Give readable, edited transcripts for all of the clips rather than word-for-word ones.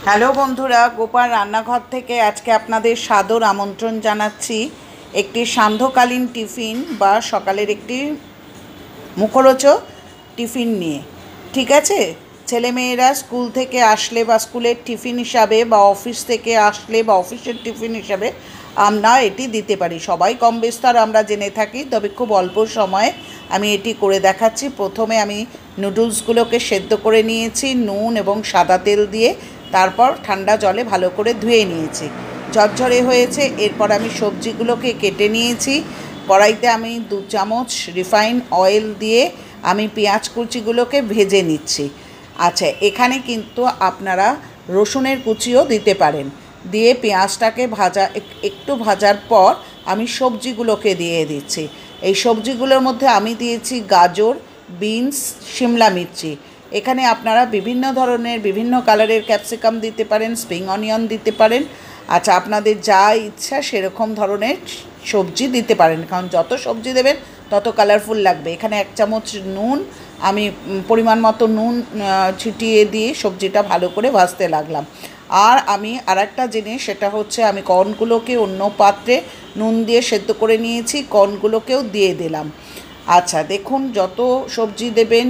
Hello বন্ধুরা, গোপাল রান্নাঘর থেকে আজকে আপনাদের সাদর আমন্ত্রণ জানাচ্ছি একটি সান্ধ্যকালীন টিফিন বা সকালের একটি মুখরোচক টিফিন নিয়ে। ঠিক আছে, ছেলেমেয়েরা স্কুল থেকে আসলে বা স্কুলের টিফিন হিসাবে বা অফিস থেকে আসলে বা অফিসের টিফিন হিসাবে আমরা এটি দিতে পারি। সবাই কম বিস্তর আমরা জেনে থাকি, তবে খুব অল্প সময়ে আমি এটি করে দেখাচ্ছি। প্রথমে আমি নুডলসগুলোকে সেদ্ধ করে নিয়েছি নুন এবং সাদা তেল দিয়ে, তারপর ঠান্ডা জলে ভালো করে ধুয়ে নিয়েছি, ঝরঝরে হয়েছে। এরপর আমি সবজিগুলোকে কেটে নিয়েছি। কড়াইতে আমি 2 চামচ রিফাইন অয়েল দিয়ে আমি পেঁয়াজ কুচিগুলোকে ভেজে নিচ্ছি। আচ্ছা, এখানে কিন্তু আপনারা রসুনের কুচিও দিতে পারেন। দিয়ে পেঁয়াজটাকে একটু ভাজার পর আমি সবজিগুলোকে দিয়ে দিচ্ছি। এই সবজিগুলোর মধ্যে আমি দিয়েছি গাজর, বিনস, শিমলা মির্চি। এখানে আপনারা বিভিন্ন ধরনের বিভিন্ন কালারের ক্যাপসিকাম দিতে পারেন, স্প্রিং অনিয়ন দিতে পারেন। আচ্ছা, আপনাদের যা ইচ্ছা সেরকম ধরনের সবজি দিতে পারেন, কারণ যত সবজি দেবেন তত কালারফুল লাগবে। এখানে 1 চামচ নুন আমি পরিমাণ মতো নুন ছিটিয়ে দিয়ে সবজিটা ভালো করে ভাজতে লাগলাম। আর আমি আরেকটা জিনিস, সেটা হচ্ছে আমি কর্নগুলোকে অন্য পাত্রে নুন দিয়ে সেদ্ধ করে নিয়েছি, কর্নগুলোকেও দিয়ে দিলাম। আচ্ছা দেখুন, যত সবজি দেবেন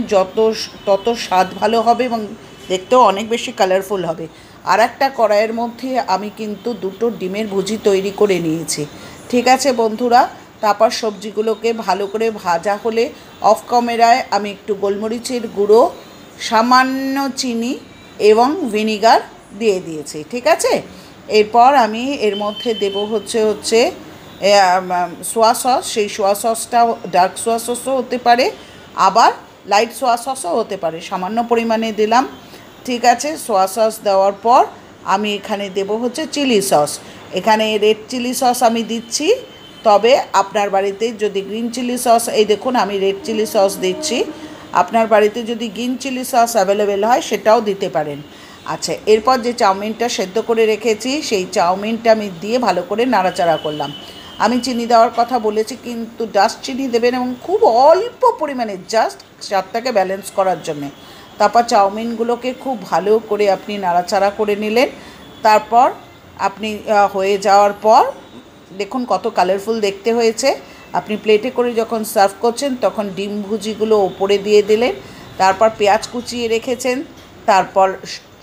তত স্বাদ ভালো হবে এবং দেখতেও অনেক বেশি কালারফুল হবে। আর একটা কড়াইয়ের মধ্যে আমি কিন্তু 2টো ডিমের ভুজি তৈরি করে নিয়েছি। ঠিক আছে বন্ধুরা, তারপর সবজিগুলোকে ভালো করে ভাজা হলে অফ ক্যামেরায় আমি একটু গোলমরিচের গুঁড়ো, সামান্য চিনি এবং ভিনিগার দিয়ে দিয়েছি। ঠিক আছে, এরপর আমি এর মধ্যে দেব হচ্ছে সোয়া সস। সেই সোয়া সসটা ডার্ক সোয়া সসও হতে পারে, আবার লাইট সোয়া সসও হতে পারে, সামান্য পরিমাণে দিলাম। ঠিক আছে, সোয়া সস দেওয়ার পর আমি এখানে দেব হচ্ছে চিলি সস। এখানে রেড চিলি সস আমি দিচ্ছি, তবে আপনার বাড়িতে যদি গ্রিন চিলি সস, এই দেখুন আমি রেড চিলি সস দিচ্ছি, আপনার বাড়িতে যদি গ্রিন চিলি সস অ্যাভেলেবেল হয় সেটাও দিতে পারেন। আচ্ছা, এরপর যে চাউমিনটা সেদ্ধ করে রেখেছি সেই চাউমিনটা আমি দিয়ে ভালো করে নাড়াচাড়া করলাম। আমি চিনি দেওয়ার কথা বলেছি, কিন্তু জাস্ট চিনি দেবেন এবং খুব অল্প পরিমাণে, জাস্ট স্বাদটাকে ব্যালেন্স করার জন্যে। তারপর চাউমিনগুলোকে খুব ভালো করে আপনি নাড়াচাড়া করে নিলেন। তারপর আপনি হয়ে যাওয়ার পর দেখুন কত কালারফুল দেখতে হয়েছে। আপনি প্লেটে করে যখন সার্ভ করছেন তখন ডিম ভুজিগুলো ওপরে দিয়ে দিলেন, তারপর পেঁয়াজ কুচিয়ে রেখেছেন, তারপর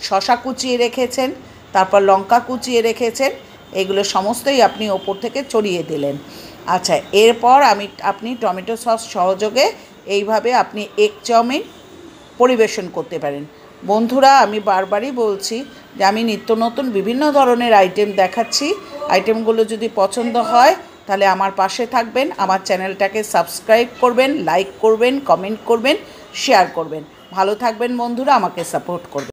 শসা কুচিয়ে রেখেছেন, তারপর লঙ্কা কুচিয়ে রেখেছেন, এগুলো সমস্তই আপনি ওপর থেকে ছড়িয়ে দিলেন। আচ্ছা, এরপর আপনি টমেটো সস সহযোগে এইভাবে আপনি এগ চাউমিন পরিবেশন করতে পারেন। বন্ধুরা, আমি বারবারই বলছি যে আমি নিত্য নতুন বিভিন্ন ধরনের আইটেম দেখাচ্ছি। আইটেমগুলো যদি পছন্দ হয় তাহলে আমার পাশে থাকবেন, আমার চ্যানেলটাকে সাবস্ক্রাইব করবেন, লাইক করবেন, কমেন্ট করবেন, শেয়ার করবেন। ভালো থাকবেন বন্ধুরা, আমাকে সাপোর্ট করবেন।